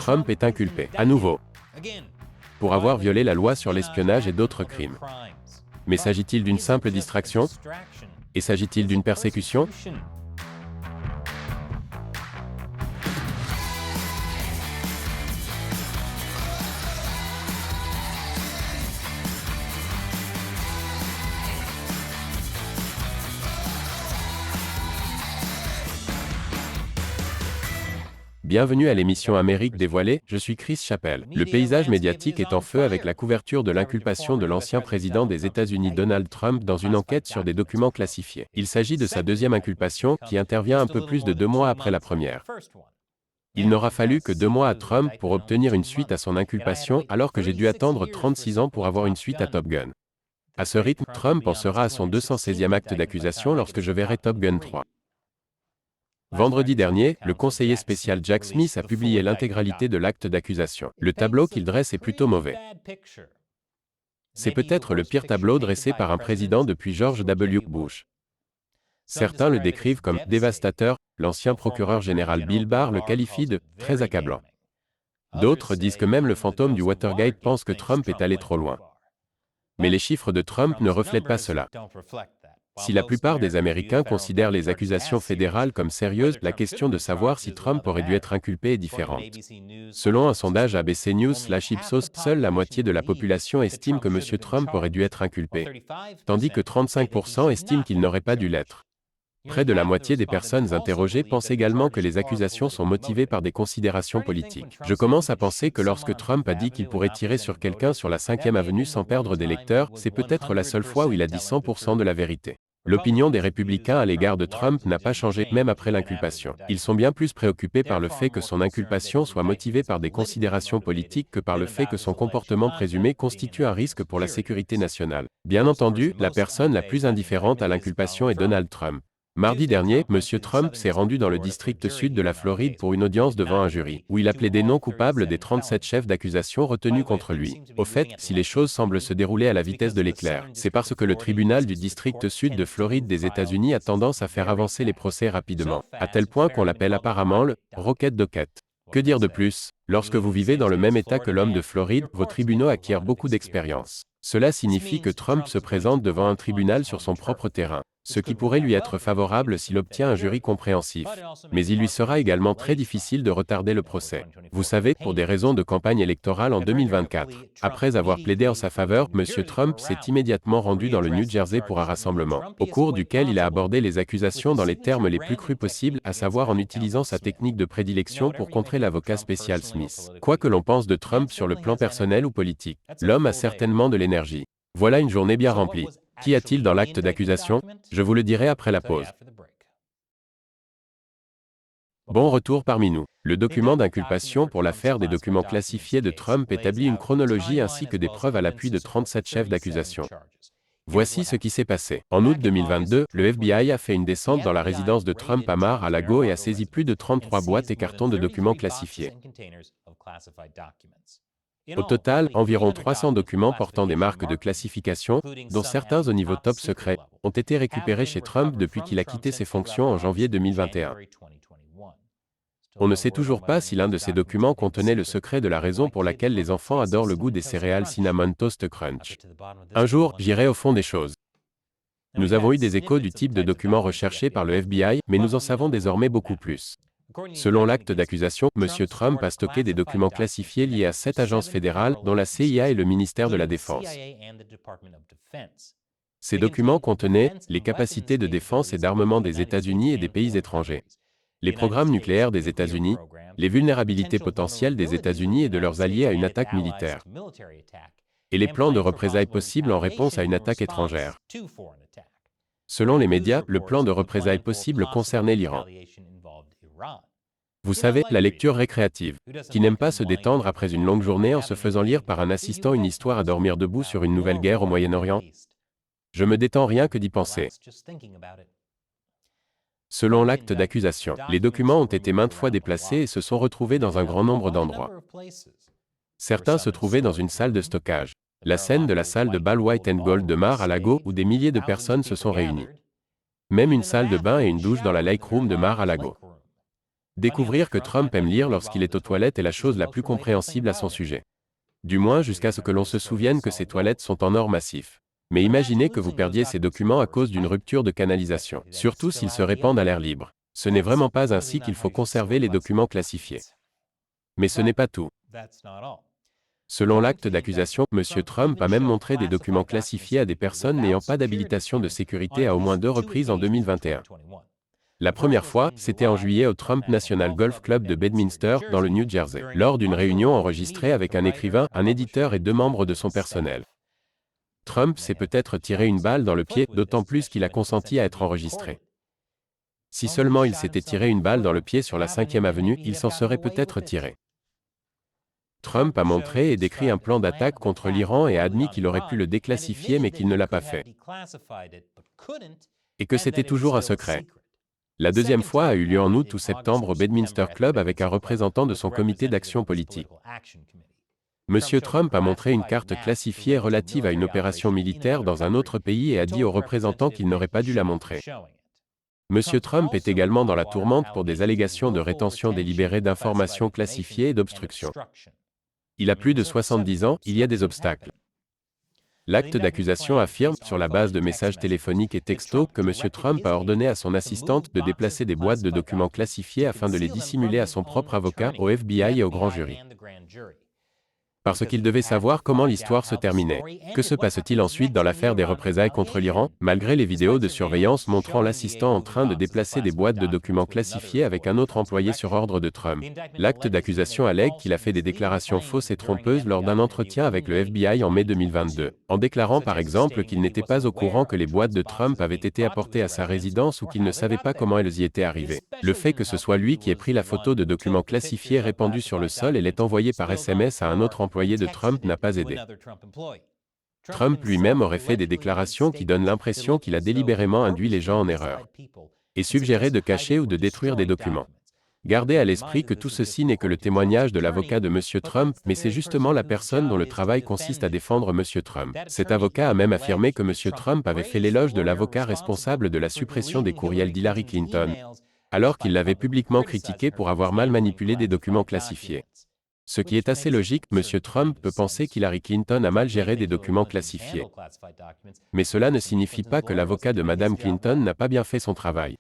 Trump est inculpé, à nouveau, pour avoir violé la loi sur l'espionnage et d'autres crimes. Mais s'agit-il d'une simple distraction? Et s'agit-il d'une persécution? Bienvenue à l'émission Amérique dévoilée, je suis Chris Chappell. Le paysage médiatique est en feu avec la couverture de l'inculpation de l'ancien président des États-Unis Donald Trump dans une enquête sur des documents classifiés. Il s'agit de sa deuxième inculpation qui intervient un peu plus de 2 mois après la première. Il n'aura fallu que 2 mois à Trump pour obtenir une suite à son inculpation alors que j'ai dû attendre 36 ans pour avoir une suite à Top Gun. À ce rythme, Trump en sera à son 216e acte d'accusation lorsque je verrai Top Gun 3. Vendredi dernier, le conseiller spécial Jack Smith a publié l'intégralité de l'acte d'accusation. Le tableau qu'il dresse est plutôt mauvais. C'est peut-être le pire tableau dressé par un président depuis George W. Bush. Certains le décrivent comme dévastateur, l'ancien procureur général Bill Barr le qualifie de très accablant. D'autres disent que même le fantôme du Watergate pense que Trump est allé trop loin. Mais les chiffres de Trump ne reflètent pas cela. Si la plupart des Américains considèrent les accusations fédérales comme sérieuses, la question de savoir si Trump aurait dû être inculpé est différente. Selon un sondage ABC News/Ipsos, seule la moitié de la population estime que M. Trump aurait dû être inculpé, tandis que 35% estiment qu'il n'aurait pas dû l'être. Près de la moitié des personnes interrogées pensent également que les accusations sont motivées par des considérations politiques. Je commence à penser que lorsque Trump a dit qu'il pourrait tirer sur quelqu'un sur la 5e avenue sans perdre d'électeurs, c'est peut-être la seule fois où il a dit 100% de la vérité. L'opinion des républicains à l'égard de Trump n'a pas changé, même après l'inculpation. Ils sont bien plus préoccupés par le fait que son inculpation soit motivée par des considérations politiques que par le fait que son comportement présumé constitue un risque pour la sécurité nationale. Bien entendu, la personne la plus indifférente à l'inculpation est Donald Trump. Mardi dernier, M. Trump s'est rendu dans le district sud de la Floride pour une audience devant un jury, où il a plaidé non coupable des 37 chefs d'accusation retenus contre lui. Au fait, si les choses semblent se dérouler à la vitesse de l'éclair, c'est parce que le tribunal du district sud de Floride des États-Unis a tendance à faire avancer les procès rapidement, à tel point qu'on l'appelle apparemment le « Rocket Docket ». Que dire de plus? Lorsque vous vivez dans le même État que l'homme de Floride, vos tribunaux acquièrent beaucoup d'expérience. Cela signifie que Trump se présente devant un tribunal sur son propre terrain, ce qui pourrait lui être favorable s'il obtient un jury compréhensif. Mais il lui sera également très difficile de retarder le procès. Vous savez, pour des raisons de campagne électorale en 2024. Après avoir plaidé en sa faveur, M. Trump s'est immédiatement rendu dans le New Jersey pour un rassemblement, au cours duquel il a abordé les accusations dans les termes les plus crus possibles, à savoir en utilisant sa technique de prédilection pour contrer l'avocat spécial Smith. Quoi que l'on pense de Trump sur le plan personnel ou politique, l'homme a certainement de l'énergie. Voilà une journée bien remplie. Qu'y a-t-il dans l'acte d'accusation? Je vous le dirai après la pause. Bon retour parmi nous. Le document d'inculpation pour l'affaire des documents classifiés de Trump établit une chronologie ainsi que des preuves à l'appui de 37 chefs d'accusation. Voici ce qui s'est passé. En août 2022, le FBI a fait une descente dans la résidence de Trump à Mar-a-Lago et a saisi plus de 33 boîtes et cartons de documents classifiés. Au total, environ 300 documents portant des marques de classification, dont certains au niveau top secret, ont été récupérés chez Trump depuis qu'il a quitté ses fonctions en janvier 2021. On ne sait toujours pas si l'un de ces documents contenait le secret de la raison pour laquelle les enfants adorent le goût des céréales Cinnamon Toast Crunch. Un jour, j'irai au fond des choses. Nous avons eu des échos du type de documents recherchés par le FBI, mais nous en savons désormais beaucoup plus. Selon l'acte d'accusation, M. Trump a stocké des documents classifiés liés à 7 agences fédérales, dont la CIA et le ministère de la Défense. Ces documents contenaient les capacités de défense et d'armement des États-Unis et des pays étrangers, les programmes nucléaires des États-Unis, les vulnérabilités potentielles des États-Unis et de leurs alliés à une attaque militaire, et les plans de représailles possibles en réponse à une attaque étrangère. Selon les médias, le plan de représailles possible concernait l'Iran. Vous savez, la lecture récréative. Qui n'aime pas se détendre après une longue journée en se faisant lire par un assistant une histoire à dormir debout sur une nouvelle guerre au Moyen-Orient? Je me détends rien que d'y penser. Selon l'acte d'accusation, les documents ont été maintes fois déplacés et se sont retrouvés dans un grand nombre d'endroits. Certains se trouvaient dans une salle de stockage, la scène de la salle de bal White and Gold de Mar-a-Lago où des milliers de personnes se sont réunies. Même une salle de bain et une douche dans la Lake Room de Mar-a-Lago. Découvrir que Trump aime lire lorsqu'il est aux toilettes est la chose la plus compréhensible à son sujet. Du moins jusqu'à ce que l'on se souvienne que ces toilettes sont en or massif. Mais imaginez que vous perdiez ces documents à cause d'une rupture de canalisation, surtout s'ils se répandent à l'air libre. Ce n'est vraiment pas ainsi qu'il faut conserver les documents classifiés. Mais ce n'est pas tout. Selon l'acte d'accusation, M. Trump a même montré des documents classifiés à des personnes n'ayant pas d'habilitation de sécurité à au moins 2 reprises en 2021. La première fois, c'était en juillet au Trump National Golf Club de Bedminster, dans le New Jersey, lors d'une réunion enregistrée avec un écrivain, un éditeur et 2 membres de son personnel. Trump s'est peut-être tiré une balle dans le pied, d'autant plus qu'il a consenti à être enregistré. Si seulement il s'était tiré une balle dans le pied sur la 5e avenue, il s'en serait peut-être tiré. Trump a montré et décrit un plan d'attaque contre l'Iran et a admis qu'il aurait pu le déclassifier mais qu'il ne l'a pas fait. Et que c'était toujours un secret. La deuxième fois a eu lieu en août ou septembre au Bedminster Club avec un représentant de son comité d'action politique. M. Trump a montré une carte classifiée relative à une opération militaire dans un autre pays et a dit aux représentants qu'il n'aurait pas dû la montrer. M. Trump est également dans la tourmente pour des allégations de rétention délibérée d'informations classifiées et d'obstruction. Il a plus de 70 ans, il y a des obstacles. L'acte d'accusation affirme, sur la base de messages téléphoniques et textos, que M. Trump a ordonné à son assistante de déplacer des boîtes de documents classifiés afin de les dissimuler à son propre avocat, au FBI et au grand jury. Parce qu'il devait savoir comment l'histoire se terminait. Que se passe-t-il ensuite dans l'affaire des représailles contre l'Iran? Malgré les vidéos de surveillance montrant l'assistant en train de déplacer des boîtes de documents classifiés avec un autre employé sur ordre de Trump, l'acte d'accusation allègue qu'il a fait des déclarations fausses et trompeuses lors d'un entretien avec le FBI en mai 2022, en déclarant par exemple qu'il n'était pas au courant que les boîtes de Trump avaient été apportées à sa résidence ou qu'il ne savait pas comment elles y étaient arrivées. Le fait que ce soit lui qui ait pris la photo de documents classifiés répandus sur le sol et l'ait envoyé par SMS à un autre employé de Trump n'a pas aidé. Trump lui-même aurait fait des déclarations qui donnent l'impression qu'il a délibérément induit les gens en erreur et suggéré de cacher ou de détruire des documents. Gardez à l'esprit que tout ceci n'est que le témoignage de l'avocat de M. Trump, mais c'est justement la personne dont le travail consiste à défendre M. Trump. Cet avocat a même affirmé que M. Trump avait fait l'éloge de l'avocat responsable de la suppression des courriels d'Hillary Clinton, alors qu'il l'avait publiquement critiqué pour avoir mal manipulé des documents classifiés. Ce qui est assez logique, M. Trump peut penser qu'Hillary Clinton a mal géré des documents classifiés. Mais cela ne signifie pas que l'avocat de Mme Clinton n'a pas bien fait son travail.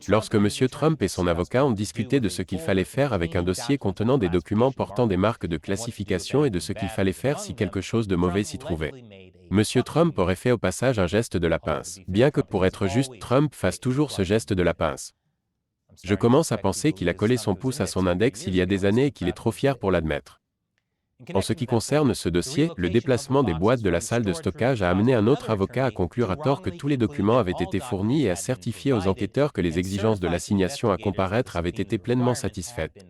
Lorsque M. Trump et son avocat ont discuté de ce qu'il fallait faire avec un dossier contenant des documents portant des marques de classification et de ce qu'il fallait faire si quelque chose de mauvais s'y trouvait, M. Trump aurait fait au passage un geste de la pince. Bien que pour être juste, Trump fasse toujours ce geste de la pince. Je commence à penser qu'il a collé son pouce à son index il y a des années et qu'il est trop fier pour l'admettre. En ce qui concerne ce dossier, le déplacement des boîtes de la salle de stockage a amené un autre avocat à conclure à tort que tous les documents avaient été fournis et à certifier aux enquêteurs que les exigences de l'assignation à comparaître avaient été pleinement satisfaites.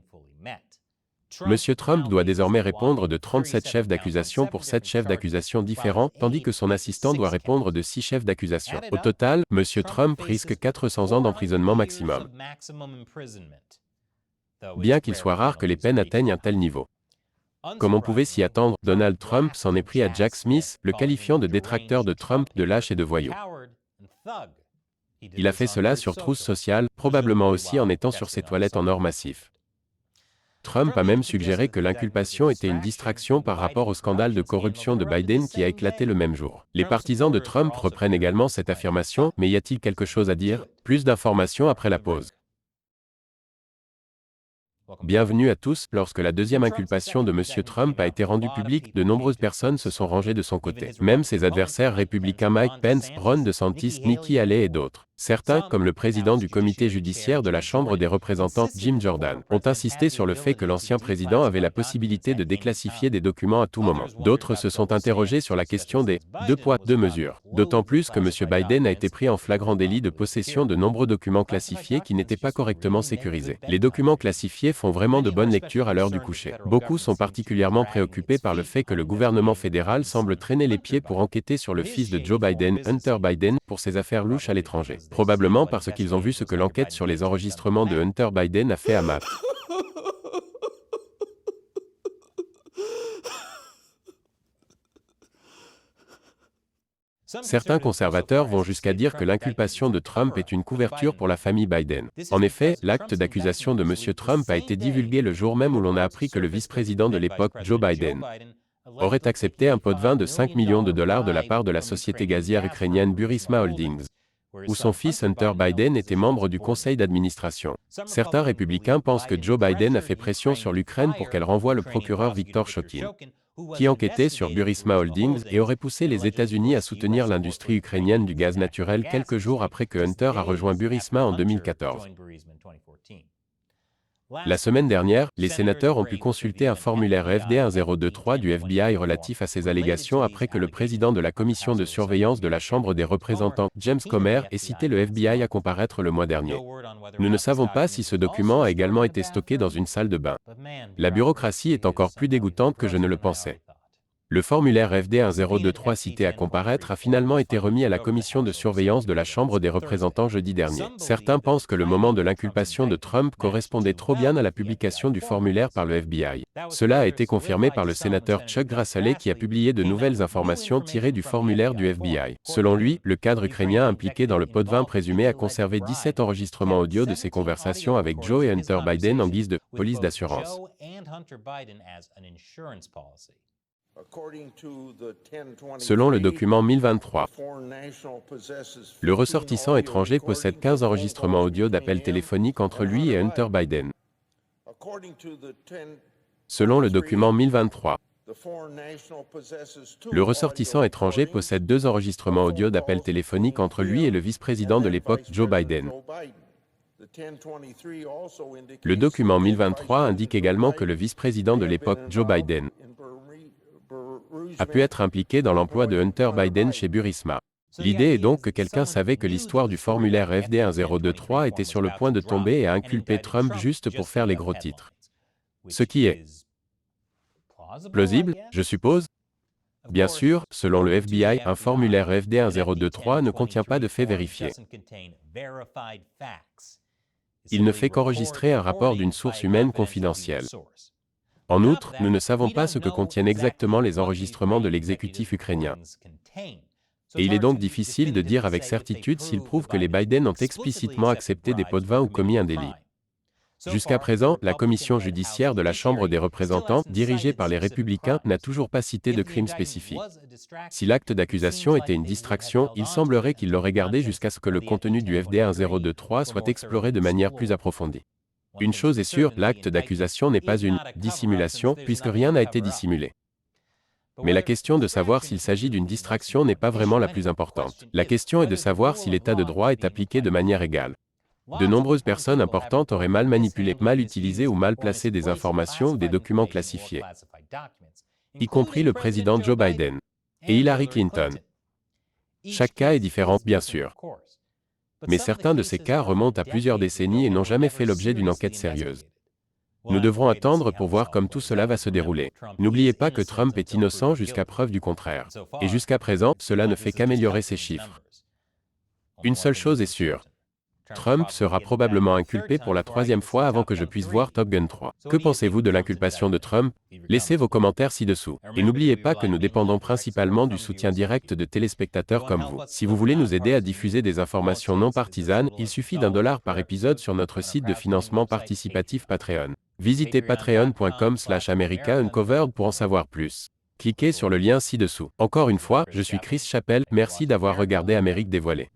M. Trump doit désormais répondre de 37 chefs d'accusation pour 7 chefs d'accusation différents, tandis que son assistant doit répondre de 6 chefs d'accusation. Au total, M. Trump risque 400 ans d'emprisonnement maximum. Bien qu'il soit rare que les peines atteignent un tel niveau. Comme on pouvait s'y attendre, Donald Trump s'en est pris à Jack Smith, le qualifiant de détracteur de Trump, de lâche et de voyou. Il a fait cela sur Truth Social, probablement aussi en étant sur ses toilettes en or massif. Trump a même suggéré que l'inculpation était une distraction par rapport au scandale de corruption de Biden qui a éclaté le même jour. Les partisans de Trump reprennent également cette affirmation, mais y a-t-il quelque chose à dire? Plus d'informations après la pause. Bienvenue à tous. Lorsque la deuxième inculpation de M. Trump a été rendue publique, de nombreuses personnes se sont rangées de son côté. Même ses adversaires républicains Mike Pence, Ron DeSantis, Nikki Haley et d'autres. Certains, comme le président du comité judiciaire de la Chambre des représentants, Jim Jordan, ont insisté sur le fait que l'ancien président avait la possibilité de déclassifier des documents à tout moment. D'autres se sont interrogés sur la question des « deux poids, deux mesures ». D'autant plus que M. Biden a été pris en flagrant délit de possession de nombreux documents classifiés qui n'étaient pas correctement sécurisés. Les documents classifiés font vraiment de bonne lecture à l'heure du coucher. Beaucoup sont particulièrement préoccupés par le fait que le gouvernement fédéral semble traîner les pieds pour enquêter sur le fils de Joe Biden, Hunter Biden, pour ses affaires louches à l'étranger. Probablement parce qu'ils ont vu ce que l'enquête sur les enregistrements de Hunter Biden a fait à Matt. Certains conservateurs vont jusqu'à dire que l'inculpation de Trump est une couverture pour la famille Biden. En effet, l'acte d'accusation de M. Trump a été divulgué le jour même où l'on a appris que le vice-président de l'époque, Joe Biden, aurait accepté un pot de vin de 5 millions de dollars de la part de la société gazière ukrainienne Burisma Holdings, où son fils Hunter Biden était membre du conseil d'administration. Certains républicains pensent que Joe Biden a fait pression sur l'Ukraine pour qu'elle renvoie le procureur Viktor Shokin, qui enquêtait sur Burisma Holdings et aurait poussé les États-Unis à soutenir l'industrie ukrainienne du gaz naturel quelques jours après que Hunter a rejoint Burisma en 2014. La semaine dernière, les sénateurs ont pu consulter un formulaire FD 1023 du FBI relatif à ces allégations après que le président de la commission de surveillance de la Chambre des représentants, James Comer, ait cité le FBI à comparaître le mois dernier. Nous ne savons pas si ce document a également été stocké dans une salle de bain. La bureaucratie est encore plus dégoûtante que je ne le pensais. Le formulaire FD 1023 cité à comparaître a finalement été remis à la commission de surveillance de la Chambre des représentants jeudi dernier. Certains pensent que le moment de l'inculpation de Trump correspondait trop bien à la publication du formulaire par le FBI. Cela a été confirmé par le sénateur Chuck Grassley qui a publié de nouvelles informations tirées du formulaire du FBI. Selon lui, le cadre ukrainien impliqué dans le pot de vin présumé a conservé 17 enregistrements audio de ses conversations avec Joe et Hunter Biden en guise de police d'assurance. Selon le document 1023, le ressortissant étranger possède 15 enregistrements audio d'appels téléphoniques entre lui et Hunter Biden. Selon le document 1023, le ressortissant étranger possède 2 enregistrements audio d'appels téléphoniques entre lui et le vice-président de l'époque, Joe Biden. Le document 1023 indique également que le vice-président de l'époque, Joe Biden, a pu être impliqué dans l'emploi de Hunter Biden chez Burisma. L'idée est donc que quelqu'un savait que l'histoire du formulaire FD 1023 était sur le point de tomber et a inculpé Trump juste pour faire les gros titres. Ce qui est plausible, je suppose. Bien sûr, selon le FBI, un formulaire FD 1023 ne contient pas de faits vérifiés. Il ne fait qu'enregistrer un rapport d'une source humaine confidentielle. En outre, nous ne savons pas ce que contiennent exactement les enregistrements de l'exécutif ukrainien. Et il est donc difficile de dire avec certitude s'ils prouvent que les Biden ont explicitement accepté des pots de vin ou commis un délit. Jusqu'à présent, la commission judiciaire de la Chambre des représentants, dirigée par les républicains, n'a toujours pas cité de crime spécifique. Si l'acte d'accusation était une distraction, il semblerait qu'il l'aurait gardé jusqu'à ce que le contenu du FD 1023 soit exploré de manière plus approfondie. Une chose est sûre, l'acte d'accusation n'est pas une dissimulation, puisque rien n'a été dissimulé. Mais la question de savoir s'il s'agit d'une distraction n'est pas vraiment la plus importante. La question est de savoir si l'état de droit est appliqué de manière égale. De nombreuses personnes importantes auraient mal manipulé, mal utilisé ou mal placé des informations ou des documents classifiés, y compris le président Joe Biden et Hillary Clinton. Chaque cas est différent, bien sûr. Mais certains de ces cas remontent à plusieurs décennies et n'ont jamais fait l'objet d'une enquête sérieuse. Nous devrons attendre pour voir comment tout cela va se dérouler. N'oubliez pas que Trump est innocent jusqu'à preuve du contraire. Et jusqu'à présent, cela ne fait qu'améliorer ses chiffres. Une seule chose est sûre. Trump sera probablement inculpé pour la 3e fois avant que je puisse voir Top Gun 3. Que pensez-vous de l'inculpation de Trump? Laissez vos commentaires ci-dessous. Et n'oubliez pas que nous dépendons principalement du soutien direct de téléspectateurs comme vous. Si vous voulez nous aider à diffuser des informations non partisanes, il suffit d'$1 par épisode sur notre site de financement participatif Patreon. Visitez patreon.com/americauncovered pour en savoir plus. Cliquez sur le lien ci-dessous. Encore une fois, je suis Chris Chappell, merci d'avoir regardé Amérique dévoilée.